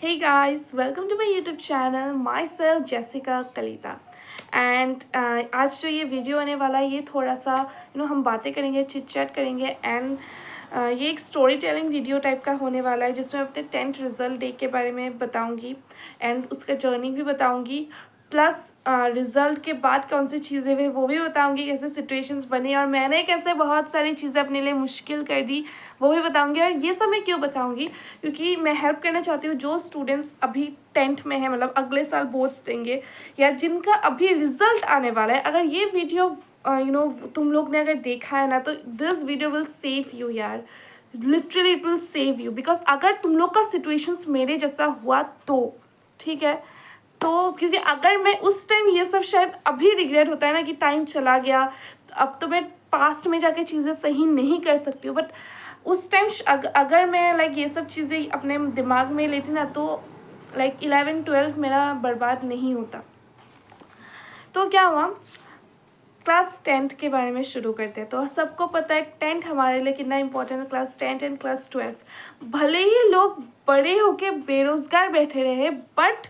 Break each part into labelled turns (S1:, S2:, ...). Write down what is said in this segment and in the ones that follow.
S1: Hey guys, welcome to my YouTube channel. Myself Jessica Kalita. And आज जो ये video आने वाला है ये थोड़ा सा हम बातें करेंगे, चिट चैट करेंगे एंड ये एक स्टोरी टेलिंग वीडियो टाइप का होने वाला है जिसमें अपने 10th रिज़ल्ट डे के बारे में बताऊंगी एंड उसका जर्नी भी बताऊंगी, प्लस रिज़ल्ट के बाद कौन सी चीज़ें हुई वो भी बताऊंगी, कैसे सिचुएशंस बनी और मैंने कैसे बहुत सारी चीज़ें अपने लिए मुश्किल कर दी वो भी बताऊंगी। और ये सब मैं क्यों बताऊंगी, क्योंकि मैं हेल्प करना चाहती हूँ जो स्टूडेंट्स अभी 10th में है, मतलब अगले साल बोर्ड्स देंगे या जिनका अभी रिज़ल्ट आने वाला है। अगर ये वीडियो तुम लोग ने अगर देखा है ना तो this video will save you यार, literally it will save you. Because अगर तुम लोग का सिचुएशंस मेरे जैसा हुआ तो ठीक है, तो क्योंकि अगर मैं उस टाइम ये सब शायद अभी रिग्रेट होता है ना कि टाइम चला गया, अब तो मैं पास्ट में जाके चीज़ें सही नहीं कर सकती हूँ, बट उस टाइम अगर मैं लाइक ये सब चीज़ें अपने दिमाग में लेती ना तो लाइक 11th-12th मेरा बर्बाद नहीं होता। तो क्या हुआ, क्लास 10th के बारे में शुरू करते हैं। तो सबको पता है 10th हमारे लिए कितना इम्पोर्टेंट है, क्लास 10th एंड क्लास 12। भले ही लोग बड़े होके बेरोज़गार बैठे रहे but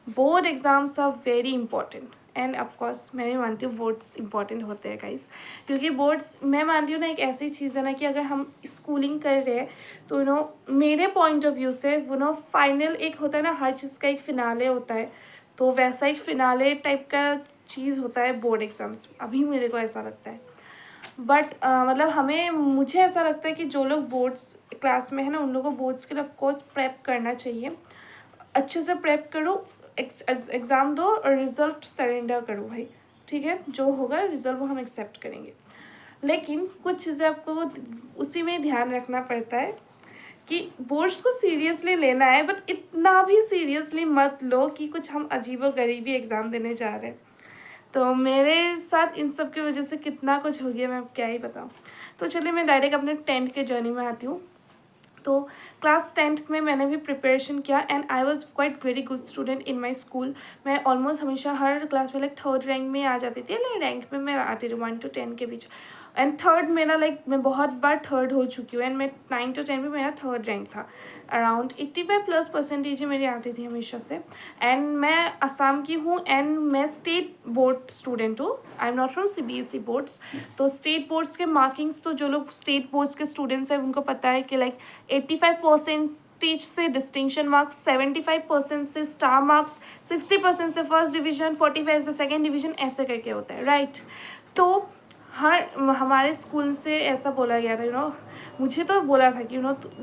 S1: board exams are very important and of course मैं भी मानती हूँ बोर्ड्स इंपॉर्टेंट होते हैं गाइस, क्योंकि बोर्ड्स मैं मानती हूँ ना एक ऐसी चीज़ है ना कि अगर हम स्कूलिंग कर रहे हैं तो मेरे पॉइंट ऑफ व्यू से फाइनल एक होता है ना, हर चीज़ का एक फिनाले होता है, तो वैसा एक फिनाले टाइप का चीज़ होता है बोर्ड एग्ज़ाम्स, अभी मेरे को ऐसा लगता है। बट मतलब मुझे ऐसा लगता है कि जो लोग बोर्ड्स क्लास में है ना उन लोगों को बोर्ड्स के लिए ऑफकोर्स प्रेप करना चाहिए, अच्छे से प्रेप करो, एग्ज़ाम दो और रिज़ल्ट सरेंडर करो भाई, ठीक है, जो होगा रिज़ल्ट वो हम एक्सेप्ट करेंगे। लेकिन कुछ चीज़ें आपको उसी में ध्यान रखना पड़ता है कि बोर्ड्स को सीरियसली लेना है बट इतना भी सीरियसली मत लो कि कुछ हम अजीबोगरीबी एग्ज़ाम देने जा रहे हैं। तो मेरे साथ इन सब की वजह से कितना कुछ हो गया मैं क्या ही बताऊँ। तो चलिए मैं डायरेक्ट अपने 10th के जर्नी में आती हूँ। तो क्लास 10th में मैंने भी प्रिपरेशन किया and I was quite very good student in my school. मैं ऑलमोस्ट हमेशा हर क्लास में लाइक 3rd रैंक में आ जाती थी, लाइक रैंक में मैं आती थी 1 to 10 के बीच। एंड 3rd मेरा लाइक मैं बहुत बार 3rd हो चुकी हूँ एंड मैं 9 to 10 में मेरा 3rd रैंक था। अराउंड 85+ परसेंटेज मेरी आती थी हमेशा से। एंड मैं असम की हूँ एंड मैं स्टेट बोर्ड स्टूडेंट हूँ, I am not from CBSE boards. तो स्टेट बोर्ड्स के मार्किंग्स तो जो लोग स्टेट बोर्ड्स के स्टूडेंट्स हैं उनको पता है कि लाइक 85% से डिस्टिंक्शन मार्क्स, 75% से स्टार मार्क्स, 60% से फर्स्ट डिवीजन, 45 से सेकेंड डिवीजन, ऐसे करके होता है, राइट। तो हमारे स्कूल से ऐसा बोला गया था, मुझे तो बोला था कि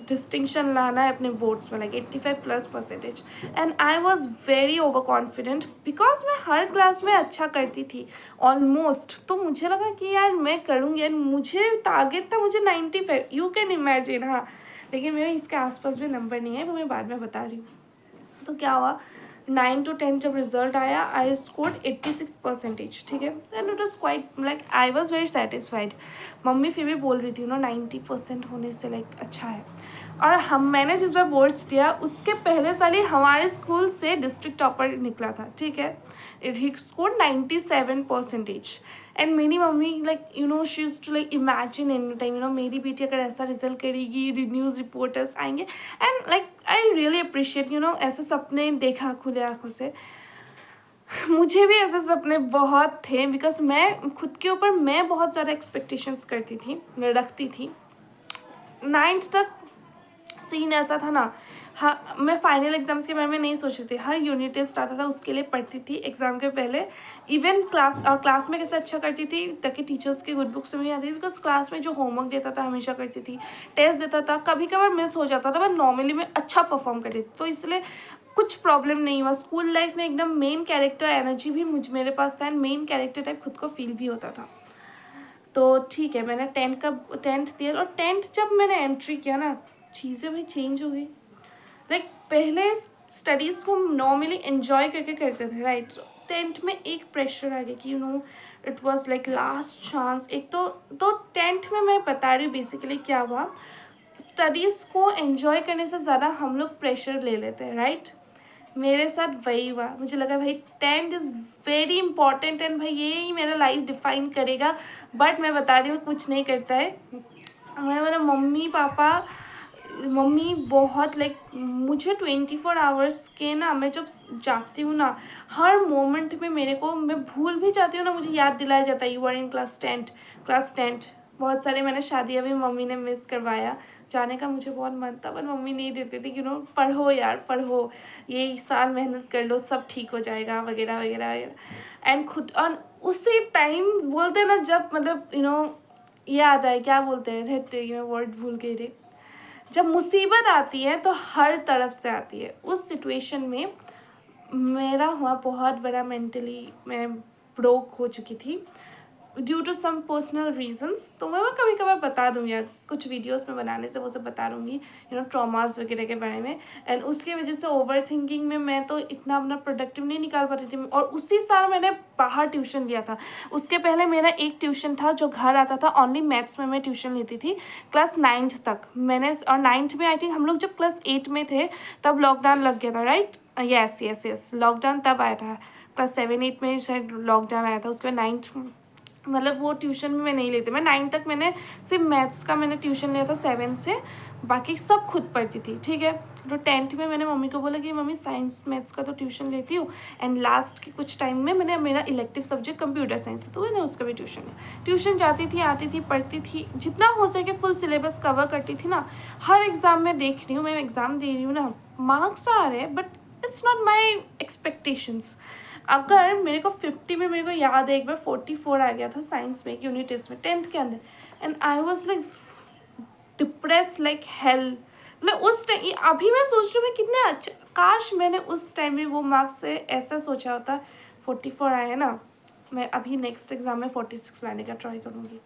S1: डिस्टिंक्शन लाना है अपने बोर्ड्स में, like 85+% and I was very over confident because मैं हर क्लास में अच्छा करती थी ऑलमोस्ट। तो मुझे लगा कि यार मैं करूँगी एंड मुझे टारगेट था मुझे 95, यू कैन इमेजिन। हाँ, लेकिन मेरे इसके आसपास भी नंबर नहीं है, वो मैं बाद में बता रही हूँ। तो क्या हुआ, 9 to 10 जब रिजल्ट आया आई स्कोर्ड 86%, ठीक है, and it was quite like I was very satisfied. Mummy फिर भी बोल रही थी 90% होने से लाइक अच्छा है। और मैंने जिस बार बोर्ड्स दिया उसके पहले साल ही हमारे स्कूल से डिस्ट्रिक्ट टॉपर निकला था, ठीक है, ही स्कोर्ड 97%। एंड मेरी mummy like she used to like imagine any time मेरी बेटी अगर ऐसा रिजल्ट करेगी, न्यूज़ रिपोर्टर्स आएंगे and like I really appreciate ऐसे सपने देखा खुले आँखों से। मुझे भी ऐसे सपने बहुत थे बिकॉज मैं खुद के ऊपर मैं बहुत ज़्यादा एक्सपेक्टेशंस करती थी, रखती थी। 9th तक सीन ऐसा था ना, हाँ, मैं फाइनल एग्जाम्स के बारे में नहीं सोच रही थी, हर यूनिट टेस्ट आता था उसके लिए पढ़ती थी एग्ज़ाम के पहले। इवन क्लास में कैसे अच्छा करती थी ताकि टीचर्स की गुड बुक्स में नहीं आती थी, बिकॉज क्लास में जो होमवर्क देता था हमेशा करती थी, टेस्ट देता था, कभी कभार मिस हो जाता था बट नॉर्मली मैं अच्छा परफॉर्म करती थी, तो इसलिए कुछ प्रॉब्लम नहीं हुआ। स्कूल लाइफ में एकदम मेन कैरेक्टर एनर्जी भी मेरे पास था एंड मेन कैरेक्टर टाइप खुद को फील भी होता था। तो ठीक है, मैंने 10th दिया और 10th जब मैंने एंट्री किया ना चीज़ें भाई चेंज हो गई। लाइक पहले स्टडीज़ को नॉर्मली एंजॉय करके करते थे, राइट। 10th में एक प्रेशर आ गया कि it was like last chance. एक तो 10th में मैं बता रही हूँ बेसिकली क्या हुआ, स्टडीज़ को एंजॉय करने से ज़्यादा हम लोग प्रेशर ले लेते हैं, राइट। मेरे साथ वही हुआ, मुझे लगा भाई 10th is very important and भाई ये ही मेरा लाइफ डिफाइन करेगा, बट मैं बता रही हूँ कुछ नहीं करता है। मैं बोला मम्मी पापा मम्मी बहुत लाइक मुझे 24 आवर्स के ना, मैं जब जाती हूँ ना, हर मोमेंट में मेरे को, मैं भूल भी जाती हूँ ना, मुझे याद दिलाया जाता है यू आर इन क्लास 10। बहुत सारे मैंने शादियाँ भी मम्मी ने मिस करवाया, जाने का मुझे बहुत मन था पर मम्मी नहीं देती थी, पढ़ो यार पढ़ो, ये साल मेहनत कर लो सब ठीक हो जाएगा वगैरह वगैरह वगैरह। एंड खुद और उसी टाइम बोलते हैं ना, जब मतलब ये आता है, क्या बोलते हैं, मैं वर्ड भूल गई रे, जब मुसीबत आती है तो हर तरफ से आती है। उस सिचुएशन में मेरा हुआ बहुत बड़ा, मेंटली मैं ब्रोक हो चुकी थी due to some personal reasons. तो मैं कभी कभार बता दूँगी यार, कुछ वीडियोस में बनाने से वो सब बता दूँगी ट्रॉमास वगैरह के बारे में। एंड उसके वजह से ओवर थिंकिंग में मैं तो इतना अपना प्रोडक्टिव नहीं निकाल पाती थी। और उसी साल मैंने बाहर ट्यूशन लिया था। उसके पहले मेरा एक ट्यूशन था जो घर आता था, ओनली मैथ्स में मैं ट्यूशन लेती थी क्लास 9th तक मैंने। और 9th में आई थिंक हम लोग जब क्लास 8 में थे तब लॉकडाउन लग गया था, right? Yes yes yes, lockdown तब आया था, क्लास 7-8 में शायद लॉकडाउन आया था। उसके बाद 9th, मतलब वो ट्यूशन भी मैं नहीं लेती। मैं 9 तक मैंने सिर्फ मैथ्स का मैंने ट्यूशन लिया था 7 से, बाकी सब खुद पढ़ती थी, ठीक है। तो 10th में मैंने मम्मी को बोला कि मम्मी साइंस मैथ्स का तो ट्यूशन लेती हूँ, एंड लास्ट के कुछ टाइम में मैंने मेरा इलेक्टिव सब्जेक्ट कंप्यूटर साइंस था तो मैंने उसका भी ट्यूशन लिया। ट्यूशन जाती थी, आती थी, पढ़ती थी, जितना हो सके फुल सिलेबस कवर करती थी ना। हर एग्ज़ाम में देख रही हूँ, मैं एग्ज़ाम दे रही हूँ ना, मार्क्स आ रहे हैं but it's not my expectations. अगर मेरे को 50 में, मेरे को याद है एक बार 44 आ गया था साइंस में एक यूनिट टेस्ट में 10th के अंदर, and I was like depress like hell. मतलब उस टाइम, अभी मैं सोच रही हूँ मैं कितने अच्छा, काश मैंने उस टाइम में वो मार्क्स से ऐसा सोचा होता। 44 आया ना, मैं अभी नेक्स्ट एग्जाम में 46 लाने का ट्राई करूँगी।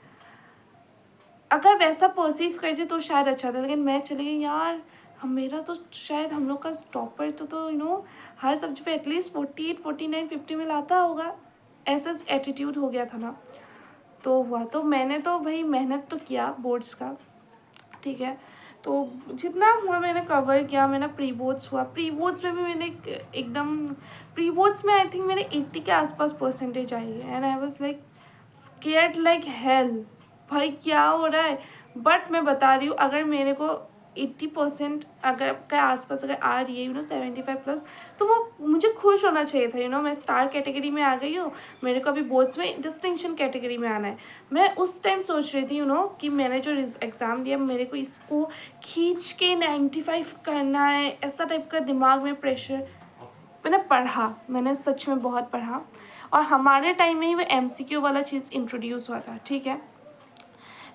S1: अगर वैसा परसीव करती तो शायद अच्छा था, लेकिन मैं चली गई यार। मेरा तो शायद हम लोग का टॉपर तो हर सब्जेक्ट पे एटलीस्ट 48, 49, 50 में लाता होगा, ऐसा एटीट्यूड हो गया था ना। तो हुआ तो मैंने तो भाई मेहनत तो किया बोर्ड्स का, ठीक है। तो जितना हुआ मैंने कवर किया। मेरा प्री बोर्ड्स हुआ, प्री बोर्ड्स में भी मैंने एकदम, प्री बोर्ड्स में आई थिंक मेरे 80 के आसपास परसेंटेज आई है, and I was like scared like hell, भाई क्या हो रहा है। बट मैं बता रही हूँ, अगर मेरे को 80% अगर के आसपास अगर आ रही है 75+, तो वो मुझे खुश होना चाहिए था। मैं स्टार कैटेगरी में आ गई हूँ, मेरे को अभी बोर्ड्स में डिस्टिंक्शन कैटेगरी में आना है। मैं उस टाइम सोच रही थी कि मैंने जो एग्ज़ाम दिया मेरे को इसको खींच के 95 करना है, ऐसा टाइप का दिमाग में प्रेशर। मैंने पढ़ा, मैंने सच में बहुत पढ़ा, और हमारे टाइम में ही वो MCQ वाला चीज़ इंट्रोड्यूस हुआ था, ठीक है।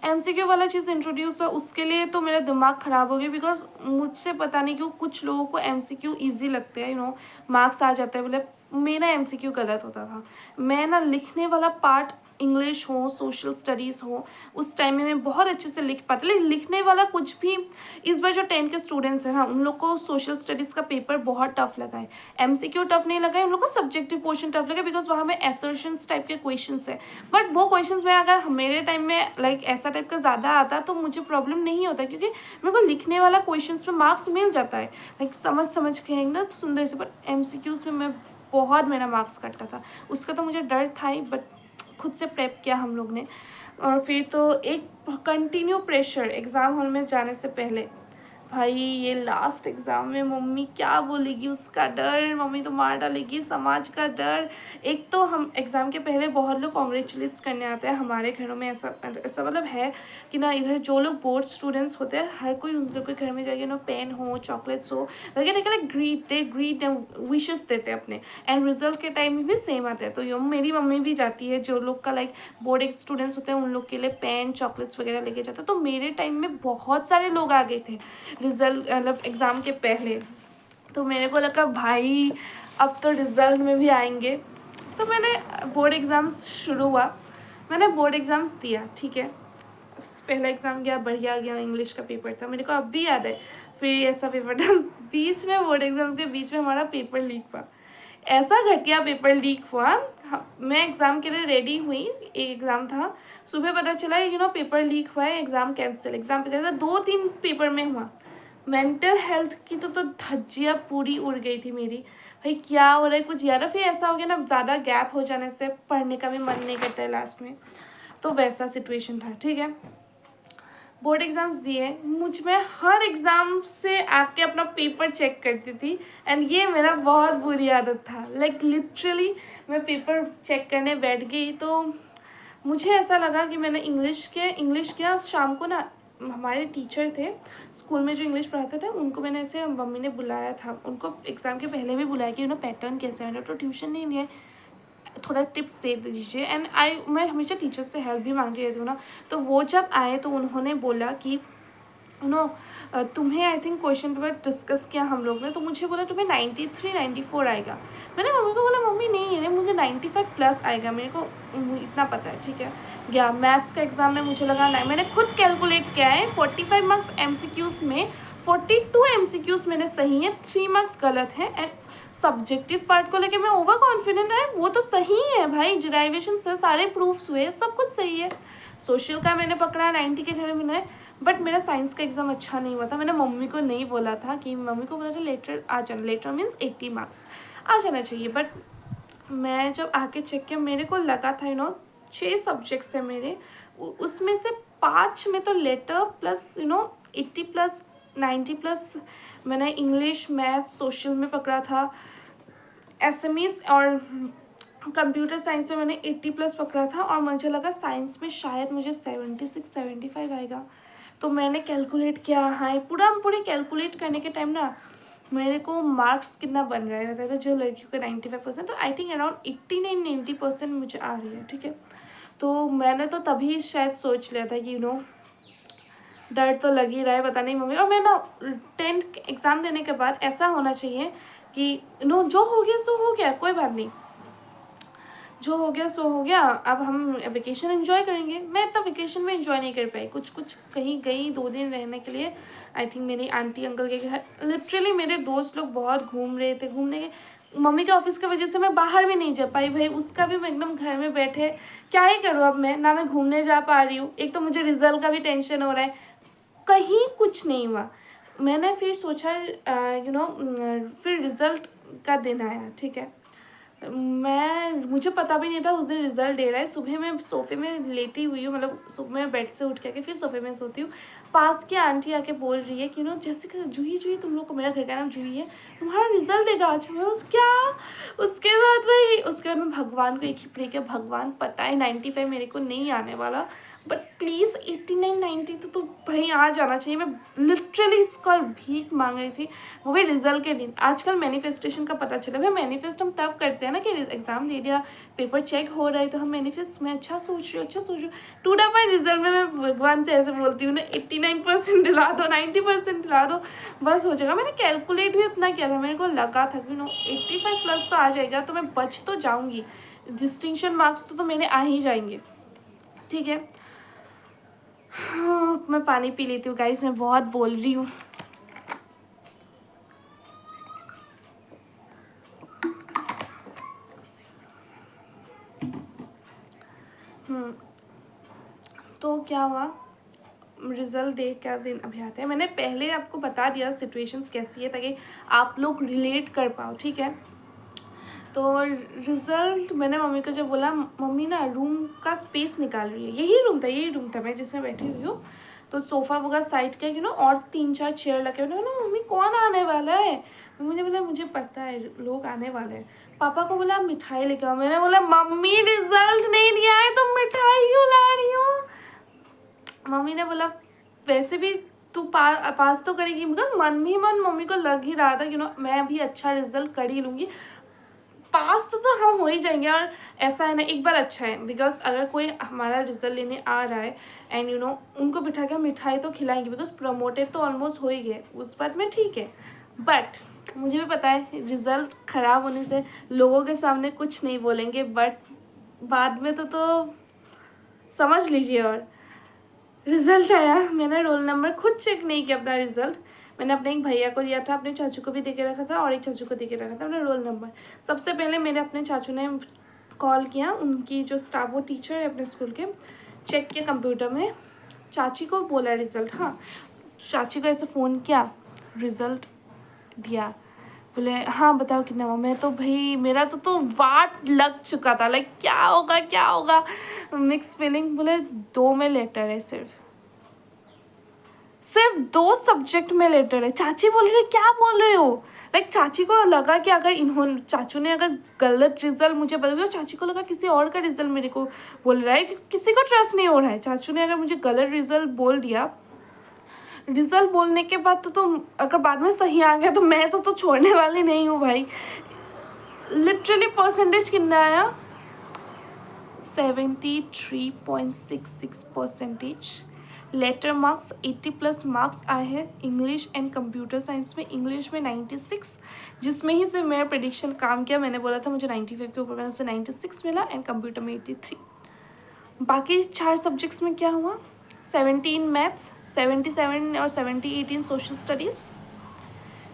S1: MCQ वाला चीज़ इंट्रोड्यूस हुआ, उसके लिए तो मेरा दिमाग ख़राब हो गया, बिकॉज मुझसे पता नहीं क्यों कुछ लोगों को MCQ ईजी लगते हैं, मार्क्स आ जाते हैं। मतलब मेरा MCQ गलत होता था। मैं ना लिखने वाला पार्ट, इंग्लिश हो, सोशल स्टडीज़ हो, उस टाइम में मैं बहुत अच्छे से लिख पाती, लेकिन लिखने वाला कुछ भी। इस बार जो 10 के स्टूडेंट्स हैं ना, उन लोग को सोशल स्टडीज़ का पेपर बहुत टफ लगा है। MCQ टफ नहीं लगा है, उन लोग को सब्जेक्टिव पोर्शन टफ लगा, बिकॉज वहाँ में एसर्शंस टाइप के क्वेश्चंस है। बट वो क्वेश्चंस में अगर मेरे टाइम में लाइक ऐसा टाइप का ज़्यादा आता तो मुझे प्रॉब्लम नहीं होता, क्योंकि मेरे को लिखने वाला क्वेश्चंस में मार्क्स मिल जाता है, लाइक समझ के है ना सुंदर से। बट MCQs में मैं बहुत, मेरा मार्क्स कटता था। उसका तो मुझे डर था ही, बट खुद से प्रेप किया हम लोग ने। और फिर तो एक कंटिन्यू प्रेशर एग्ज़ाम हॉल में जाने से पहले, भाई ये लास्ट एग्ज़ाम में मम्मी क्या बोलेगी उसका डर, मम्मी तो मार डालेगी, समाज का डर। एक तो हम एग्ज़ाम के पहले बहुत लोग कॉन्ग्रेचुलेट्स करने आते हैं हमारे घरों में, ऐसा मतलब है कि ना, इधर जो लोग बोर्ड स्टूडेंट्स होते हैं हर कोई उन लोग के घर में जाके पेन हो, चॉकलेट्स हो वगैरह वगैरह, ग्रीट विशेस देते हैं अपने। एंड रिजल्ट के टाइम में भी सेम आता है। तो यो मेरी मम्मी भी जाती है, जो लोग का लाइक बोर्ड स्टूडेंट्स होते हैं उन लोग के लिए पेन, चॉकलेट्स वगैरह लेके जाते हैं। तो मेरे टाइम में बहुत सारे लोग आ गए थे रिज़ल्ट, मतलब एग्ज़ाम के पहले। तो मेरे को लगा भाई अब तो रिज़ल्ट में भी आएंगे। तो मैंने बोर्ड एग्ज़ाम्स शुरू हुआ, मैंने बोर्ड एग्ज़ाम्स दिया, ठीक है। पहला एग्ज़ाम गया, बढ़िया गया, इंग्लिश का पेपर था, मेरे को अब भी याद है। फिर ऐसा पेपर था बीच में, बोर्ड एग्ज़ाम्स के बीच में हमारा पेपर लीक हुआ। ऐसा घटिया पेपर लीक हुआ। मैं एग्ज़ाम के लिए रेडी हुई, एक एग्ज़ाम था, सुबह पता चला पेपर लीक हुआ है, एग्ज़ाम कैंसिल। एग्ज़ाम पे चला 2-3 पेपर में हुआ। मेंटल हेल्थ की तो धज्जियाँ पूरी उड़ गई थी मेरी, भाई क्या हो रहा है कुछ यार। फिर ऐसा हो गया ना, ज़्यादा गैप हो जाने से पढ़ने का भी मन नहीं करता है लास्ट में, तो वैसा सिचुएशन था, ठीक है। बोर्ड एग्ज़ाम्स दिए, मुझ में हर एग्ज़ाम से आके अपना पेपर चेक करती थी एंड ये मेरा बहुत बुरी आदत था। लाइक लिटरली मैं पेपर चेक करने बैठ गई तो मुझे ऐसा लगा कि मैंने इंग्लिश किया शाम को ना, हमारे टीचर थे स्कूल में जो इंग्लिश पढ़ाते थे, उनको मैंने ऐसे मम्मी ने बुलाया था, उनको एग्ज़ाम के पहले भी बुलाया कि पैटर्न कैसे है, तो ट्यूशन नहीं लिया, थोड़ा टिप्स दे दीजिए। एंड मैं हमेशा टीचर्स से हेल्प भी मांगती रहती हूँ ना। तो वो जब आए तो उन्होंने बोला कि तुम्हें I think question paper discuss किया हम लोग ने, तो मुझे बोला तुम्हें 93 94 आएगा। मैंने मम्मी को बोला मम्मी नहीं है, मुझे 95 प्लस आएगा, मेरे को इतना पता है, ठीक है। गया मैथ्स का एग्ज़ाम में, मुझे लगा नहीं, मैंने खुद कैलकुलेट किया है 45 मार्क्स MCQs में 42 MCQs मेरे सही हैं, 3 मार्क्स गलत हैं। एंड सब्जेक्टिव पार्ट को लेके मैं ओवर कॉन्फिडेंट है, वो तो सही है भाई, डिराइवेशन से सारे प्रूफ्स हुए, सब कुछ सही है। सोशल का मैंने पकड़ा 90 के घर में मिला है, बट मेरा साइंस का एग्ज़ाम अच्छा नहीं हुआ था। मैंने मम्मी को नहीं बोला था, कि मम्मी को बोला था लेटर आ जाना, लेटर मीन्स 80 मार्क्स आ जाना चाहिए। बट मैं जब आके चेक किया, मेरे को लगा था 6 सब्जेक्ट्स है मेरे, उसमें से 5 में तो लेटर प्लस 80 प्लस 90 प्लस मैंने इंग्लिश मैथ्स सोशल में पकड़ा था, एसएमईज और कंप्यूटर साइंस में मैंने 80 प्लस पकड़ा था, और मुझे लगा साइंस में शायद मुझे 76 75 आएगा। तो मैंने कैलकुलेट किया, हाँ पूरी कैलकुलेट करने के टाइम ना मेरे को मार्क्स कितना बन रहा है बताया था, जो लड़कियों का 95%, तो आई थिंक अराउंड 89-90% मुझे आ रही है, ठीक है। तो मैंने तो तभी शायद सोच लिया था कि डर तो लग ही रहा है, पता नहीं मम्मी। और मैं ना 10th एग्ज़ाम देने के बाद ऐसा होना चाहिए कि जो हो गया सो हो गया, कोई बात नहीं, जो हो गया सो हो गया, अब हम वेकेशन एंजॉय करेंगे। मैं इतना वेकेशन में एंजॉय नहीं कर पाई, कुछ कहीं गई 2 दिन रहने के लिए, आई थिंक मेरी आंटी अंकल के घर। लिटरली मेरे दोस्त लोग बहुत घूम रहे थे, घूमने के मम्मी के ऑफिस की वजह से मैं बाहर भी नहीं जा पाई भाई, उसका भी मैं एकदम घर में बैठे क्या ही करूँ अब मैं, ना मैं घूमने जा पा रही हूँ, एक तो मुझे रिजल्ट का भी टेंशन हो रहा है, कहीं कुछ नहीं हुआ। मैंने फिर सोचा फिर रिज़ल्ट का दिन आया, ठीक है। मुझे पता भी नहीं था उस दिन रिज़ल्ट दे रहा है। सुबह मैं सोफ़े में लेटी हुई हूँ, मतलब सुबह मैं बेड से उठ के आके फिर सोफ़े में सोती हूँ, पास की आंटी आके बोल रही है कि जैसे जूही तुम लोग को, मेरा घर का नाम जूही है, तुम्हारा रिज़ल्ट देगा आज। मैं क्या, उसके बाद मैं भगवान को एक ही प्रे किया, भगवान पता है 95 मेरे को नहीं आने वाला, बट प्लीज़ 89 90 तो भाई आ जाना चाहिए। मैं लिटरली इसका भीख मांग रही थी, वो भी रिजल्ट के दिन। आजकल मैनिफेस्टेशन का पता चला, भाई मैनिफेस्ट हम तब करते हैं ना कि एग्ज़ाम दे दिया, पेपर चेक हो रहा है, तो हम मैनिफेस्ट में अच्छा सोच रही हूँ, टूटा पाई रिजल्ट में मैं भगवान से ऐसे बोलती हूँ ना 89% दिला दो, 90% दिला दो, बस हो जाएगा। मैंने कैलकुलेट भी उतना किया था, मेरे को लगा था कि 85 प्लस तो आ जाएगा, तो मैं बच तो जाऊँगी, डिस्टिंक्शन मार्क्स तो मेरे आ ही जाएंगे, ठीक है। मैं पानी पी लेती हूँ गाइस, मैं बहुत बोल रही हूँ। तो क्या हुआ, रिज़ल्ट डे का दिन अभी आता है। मैंने पहले आपको बता दिया सिचुएशंस कैसी है, ताकि आप लोग रिलेट कर पाओ, ठीक है। तो रिज़ल्ट मैंने मम्मी को जब बोला, मम्मी ना रूम का स्पेस निकाल रही है, यही रूम था मैं जिसमें बैठी हुई हूँ, तो सोफ़ा वगैरह साइड के और 3-4 चेयर लगे हुए। बोला मम्मी कौन आने वाला है, मम्मी ने बोला मुझे पता है लोग आने वाले हैं। पापा को बोला मिठाई लेके आओ, मैंने बोला मम्मी रिजल्ट नहीं दिया है तुम मिठाई क्यों ला रही हो। मम्मी ने बोला वैसे भी तू पास तो करेगी, बिकॉज मन ही मन मम्मी को लग ही रहा था कि मैं अभी अच्छा रिजल्ट कर ही लूँगी, पास तो हम हो ही जाएंगे। और ऐसा है ना, एक बार अच्छा है, बिकॉज अगर कोई हमारा रिजल्ट लेने आ रहा है एंड उनको बिठा के मिठाई तो खिलाएंगे, बिकॉज प्रमोटेड तो ऑलमोस्ट हो ही गए, उस बात में ठीक है। बट मुझे भी पता है रिज़ल्ट ख़राब होने से लोगों के सामने कुछ नहीं बोलेंगे, बट बाद में तो समझ लीजिए। और रिज़ल्ट आया, मैंने रोल नंबर खुद चेक नहीं किया अपना रिज़ल्ट, मैंने अपने एक भैया को दिया था, अपने चाचू को भी दे के रखा था, और एक चाचू को दे के रखा था अपना रोल नंबर। सबसे पहले मेरे अपने चाचू ने कॉल किया, उनकी जो स्टाफ वो टीचर है अपने स्कूल के, चेक किया कंप्यूटर में, चाची को बोला रिज़ल्ट, हाँ चाची को ऐसे फ़ोन किया, रिज़ल्ट दिया, बोले हाँ बताओ कितना हुआ। मैं तो भाई मेरा तो वाट लग चुका था, लाइक क्या होगा मिक्स फीलिंग। बोले 2 में लेटर है सिर्फ, सिर्फ 2 सब्जेक्ट में लेटर है। चाची बोल रही है क्या बोल रहे हो, लाइक चाची को लगा कि अगर इन्होंने चाचू ने अगर गलत रिजल्ट मुझे बता दिया, चाची को लगा किसी और का रिजल्ट मेरे को बोल रहा है, कि किसी को ट्रस्ट नहीं हो रहा है। चाचू ने अगर मुझे गलत रिजल्ट बोल दिया, रिजल्ट बोलने के बाद तो अगर बाद में सही आ गया तो मैं तो छोड़ने वाली नहीं हूँ भाई। लिटरली परसेंटेज कितना आया, 73.66%। लेटर मार्क्स 80+ मार्क्स आए हैं। इंग्लिश एंड कंप्यूटर साइंस में, इंग्लिश में 96, जिसमें ही सिर्फ मेरा प्रेडिक्शन काम किया। मैंने बोला था मुझे 95 के ऊपर, मैंने उसे 96 मिला, एंड कंप्यूटर में 83। बाकी 4 सब्जेक्ट्स में क्या हुआ, 17 मैथ्स, 77 और 70 social studies.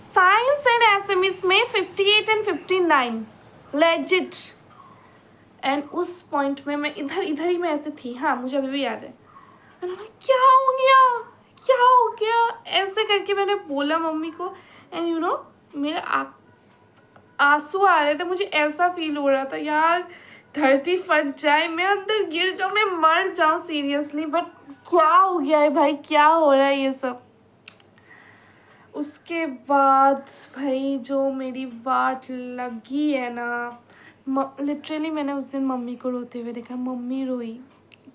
S1: Science and SMS में 58 एंड 59 लेजिट। एंड उस पॉइंट में मैं इधर ही मैं ऐसे थी, हाँ मुझे अभी भी याद है। मैंने बोला क्या हो गया, क्या हो गया, ऐसे करके मैंने बोला मम्मी को। एंड मेरे आंसू आ रहे थे, मुझे ऐसा फील हो रहा था यार धरती फट जाए, मैं अंदर गिर जाऊँ, मैं मर जाऊँ सीरियसली। बट क्या हो गया है भाई, क्या हो रहा है ये सब। उसके बाद भाई जो मेरी वाट लगी है ना, लिटरली मैंने उस दिन मम्मी को रोते हुए देखा। मम्मी रोई,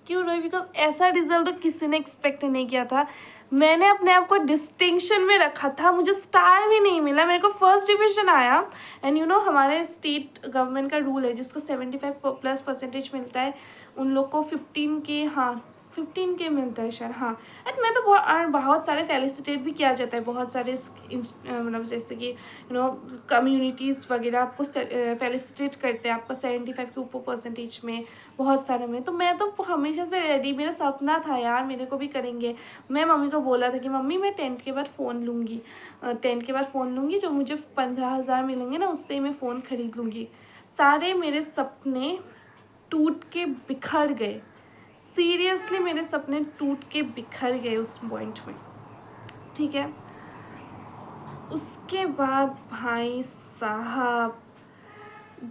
S1: क्यों रोई, बिकॉज ऐसा रिजल्ट तो किसी ने एक्सपेक्ट नहीं किया था। मैंने अपने आप को डिस्टिंक्शन में रखा था, मुझे स्टार भी नहीं मिला, मेरे को फर्स्ट डिवीज़न आया। एंड हमारे स्टेट गवर्नमेंट का रूल है, जिसको 75+ मिलता है उन लोग को 15 के, हाँ 15 के मिलता है शायद, हाँ। एंड मैं तो बहुत सारे फेलिसिटेट भी किया जाता है, बहुत सारे मतलब जैसे कि कम्युनिटीज़ वगैरह आपको फेलिसिटेट करते हैं आपका 75 के ऊपर परसेंटेज में, बहुत सारे में। तो मैं तो हमेशा से रेडी, मेरा सपना था यार मेरे को भी करेंगे। मैं मम्मी को बोला था कि मम्मी मैं 10th के बाद फ़ोन लूँगी, 10th के बाद फ़ोन लूँगी, जो मुझे 15,000 मिलेंगे ना उससे मैं फ़ोन खरीद लूँगी। सारे मेरे सपने टूट के बिखर गए, सीरियसली मेरे सपने टूट के बिखर गए उस पॉइंट में, ठीक है। उसके बाद भाई साहब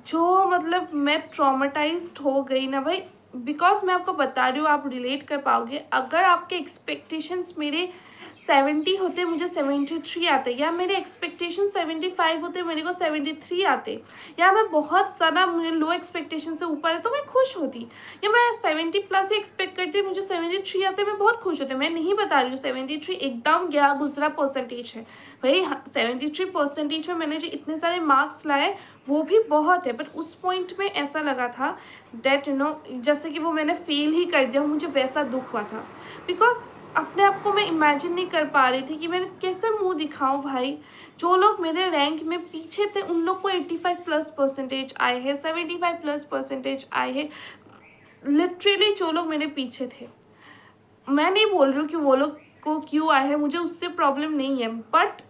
S1: जो मतलब मैं ट्रॉमेटाइज्ड हो गई ना भाई, बिकॉज मैं आपको बता रही हूँ, आप रिलेट कर पाओगे। अगर आपके एक्सपेक्टेशंस मेरे 70 होते मुझे 73 आते, या मेरे एक्सपेक्टेशन 75 होते मेरे को 73 आते, या मैं बहुत ज़्यादा मुझे लो एक्सपेक्टेशन से ऊपर है तो मैं खुश होती, या मैं 70+ ही एक्सपेक्ट करती मुझे 73 आते मैं बहुत खुश होती। मैं नहीं बता रही हूँ 73 एकदम गया गुजरा परसेंटेज है भाई, 73% में मैंने जो इतने सारे मार्क्स लाए वो भी बहुत है। बट उस पॉइंट में ऐसा लगा था डेट जैसे कि वो मैंने फेल ही कर दिया, मुझे वैसा दुख हुआ था। बिकॉज अपने आप को मैं इमेजिन नहीं कर पा रही थी कि मैं कैसे मुंह दिखाऊं भाई। जो लोग मेरे रैंक में पीछे थे उन लोग को 85+ आए हैं, 75+ आए हैं। लिटरली जो लोग मेरे पीछे थे, मैं नहीं बोल रही हूँ कि वो लोग को क्यों आए हैं, मुझे उससे प्रॉब्लम नहीं है, बट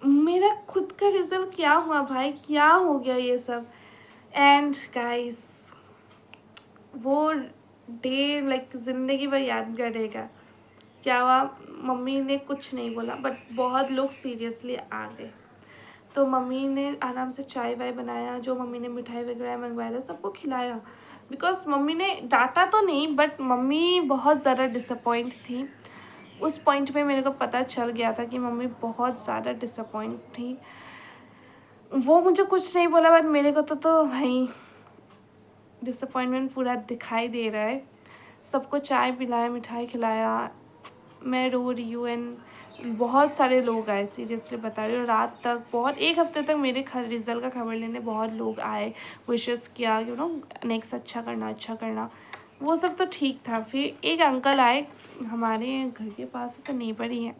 S1: मेरा खुद का रिजल्ट क्या हुआ भाई, क्या हो गया ये सब। एंड गाइस वो डे लाइक ज़िंदगी भर यादगार रहेगा। क्या हुआ, मम्मी ने कुछ नहीं बोला, बट बहुत लोग सीरियसली आ गए। तो मम्मी ने आराम से चाय वाय बनाया, जो मम्मी ने मिठाई वगैरह मंगवाया था सबको खिलाया। बिकॉज मम्मी ने डांटा तो नहीं, बट मम्मी बहुत ज़्यादा डिसअपॉइंट थी। उस पॉइंट पे मेरे को पता चल गया था कि मम्मी बहुत ज़्यादा डिसअपॉइंट थी। वो मुझे कुछ नहीं बोला, बट मेरे को तो भाई डिसअपॉइंटमेंट पूरा दिखाई दे रहा है। सबको चाय पिलाया, मिठाई खिलाया, मैं रो रही हूँ। एंड बहुत सारे लोग आए, सीरियसली बता रही हूँ, रात तक बहुत, 1 हफ्ते तक मेरे रिज़ल्ट का खबर लेने बहुत लोग आए, विशेस किया नेक्स्ट अच्छा करना, वो सब तो ठीक था। फिर एक अंकल आए हमारे घर के पास, ऐसे नेबर ही हैं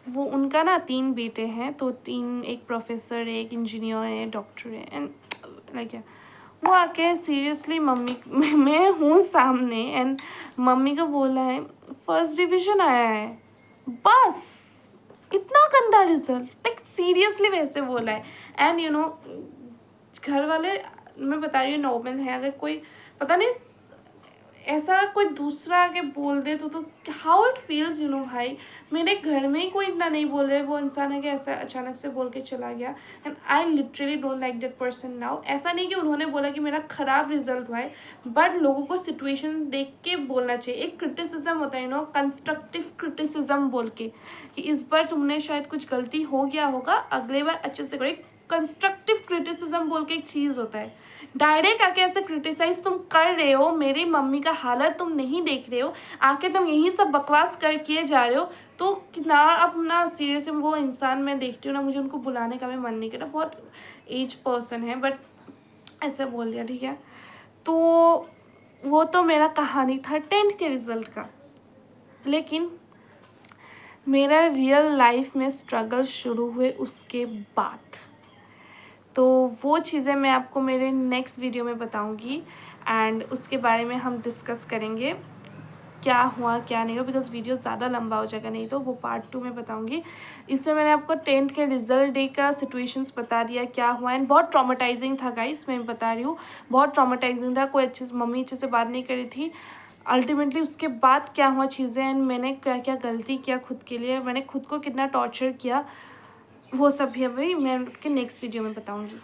S1: वो, उनका ना 3 बेटे हैं, तो 3, एक प्रोफेसर है, एक इंजीनियर है, डॉक्टर है। एंड लाइक वो आके सीरियसली मम्मी मैं हूँ सामने, एंड मम्मी को बोला है फर्स्ट डिवीज़न आया है, बस इतना गंदा रिजल्ट, लाइक सीरियसली वैसे बोला है। एंड घर वाले, मैं बता रही हूँ नॉर्मल है, अगर कोई पता नहीं ऐसा कोई दूसरा आके बोल दे तो हाउ इट फील्स भाई। मेरे घर में ही कोई इतना नहीं बोल रहे, वो इंसान है कि ऐसा अचानक से बोल के चला गया। And I literally don't like that person now. ऐसा नहीं कि उन्होंने बोला कि मेरा ख़राब रिजल्ट हुआ है, बट लोगों को सिचुएशन देख के बोलना चाहिए। एक क्रिटिसिज्म होता है कंस्ट्रक्टिव क्रिटिसिज्म बोल के, कि इस बार तुमने शायद कुछ गलती हो गया होगा, अगले बार अच्छे से करो। कंस्ट्रक्टिव क्रिटिसिज्म बोल के एक चीज़ होता है। डायरेक्ट आके ऐसे क्रिटिसाइज तुम कर रहे हो, मेरी मम्मी का हालत तुम नहीं देख रहे हो, आके तुम यही सब बकवास कर किए जा रहे हो, तो कितना अपना सीरियस। वो इंसान मैं देखती हूँ ना, मुझे उनको बुलाने का भी मन नहीं करता, बहुत एज पर्सन है, बट ऐसे बोल दिया, ठीक है। तो वो तो मेरा कहानी था 10th के रिज़ल्ट का। लेकिन मेरा रियल लाइफ में स्ट्रगल शुरू हुए उसके बाद, तो वो चीज़ें मैं आपको मेरे नेक्स्ट वीडियो में बताऊंगी। एंड उसके बारे में हम डिस्कस करेंगे क्या हुआ क्या नहीं हुआ, बिकॉज वीडियो ज़्यादा लंबा हो जाएगा, नहीं तो वो पार्ट 2 में बताऊंगी। इसमें मैंने आपको 10th के रिजल्ट डे का सिचुएशंस बता दिया क्या हुआ। एंड बहुत ट्रॉमेटाइजिंग था गाइस, मैं बता रही हूँ, बहुत ट्रॉमेटाइजिंग था। कोई अच्छे से मम्मी अच्छे से बात नहीं करी थी। अल्टीमेटली उसके बाद क्या हुआ चीज़ें, एंड मैंने क्या क्या गलती किया खुद के लिए, मैंने खुद को कितना टॉर्चर किया, वो सब भी अभी मैं आपके नेक्स्ट वीडियो में बताऊँगी।